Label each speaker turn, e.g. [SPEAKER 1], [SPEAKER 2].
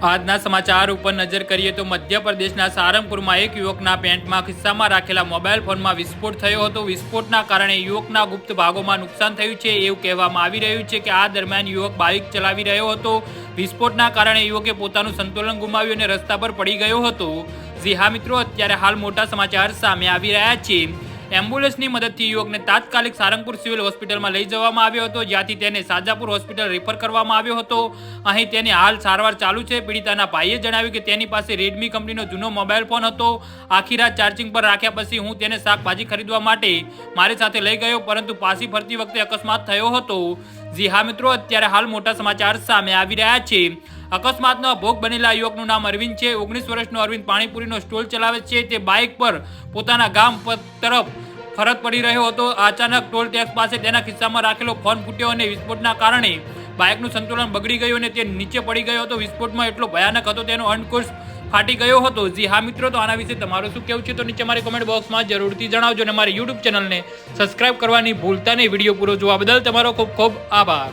[SPEAKER 1] આજના સમાચાર ઉપર નજર કરીએ તો મધ્યપ્રદેશના સારંગપુરમાં એક યુવકના પેન્ટમાં ખિસ્સામાં રાખેલા મોબાઈલ ફોનમાં વિસ્ફોટ થયો હતો. વિસ્ફોટના કારણે યુવકના ગુપ્ત ભાગોમાં નુકસાન થયું છે એવું કહેવામાં આવી રહ્યું છે કે આ દરમિયાન યુવક બાઇક ચલાવી રહ્યો હતો. વિસ્ફોટના કારણે યુવકે પોતાનું સંતુલન ગુમાવ્યું અને રસ્તા પર પડી ગયો હતો. જી હા મિત્રો, અત્યારે હાલ મોટા સમાચાર સામે આવી રહ્યા છે. એમ્બ્યુલન્સની મદદથી યુવકને તાત્કાલિક સારંગપુર સિવિલ હોસ્પિટલમાં લઈ જવામાં આવ્યો હતો, જ્યાંથી તેને શાજાપુર હોસ્પિટલ રેફર કરવામાં આવ્યો હતો. અહીં તેની હાલ સારવાર ચાલુ છે. પીડિતાના ભાઈએ જણાવ્યું કે તેની પાસે રેડમી કંપનીનો જૂનો મોબાઈલ ફોન હતો. આખી રાત ચાર્જિંગ પર રાખ્યા પછી હું તેને શાકભાજી ખરીદવા માટે મારી સાથે લઈ ગયો, પરંતુ પાછી ફરતી વખતે અકસ્માત થયો હતો. જી હા મિત્રો, અત્યારે હાલ મોટા સમાચાર સામે આવી રહ્યા છે. અકસ્માતનો ભોગ બનેલા યુવકનું નામ અરવિંદ છે. 19 વર્ષનો અરવિંદ પાણીપુરીનો સ્ટોલ ચલાવે છે. તે બાઇક પર પોતાના ગામ તરફ ફરજ પડી રહ્યો હતો. અચાનક ટોલ ટેક્સ પાસે તેના ખિસ્સામાં રાખેલો ફોન ફૂટ્યો અને વિસ્ફોટના કારણે બાઇકનું સંતુલન બગડી ગયું અને તે નીચે પડી ગયો હતો. વિસ્ફોટમાં એટલો ભયાનક હતો તેનો અંડકોશ ફાટી ગયો હતો. જી હા મિત્રો, તો આના વિશે તમારું શું કહેવું છે તો નીચે મારી કોમેન્ટ બોક્સમાં જરૂરથી જણાવજો અને મારી યુટ્યુબ ચેનલને સબસ્ક્રાઇબ કરવાની ભૂલતા નહીં. વિડીયો પૂરો જોવા બદલ તમારો ખૂબ ખૂબ આભાર.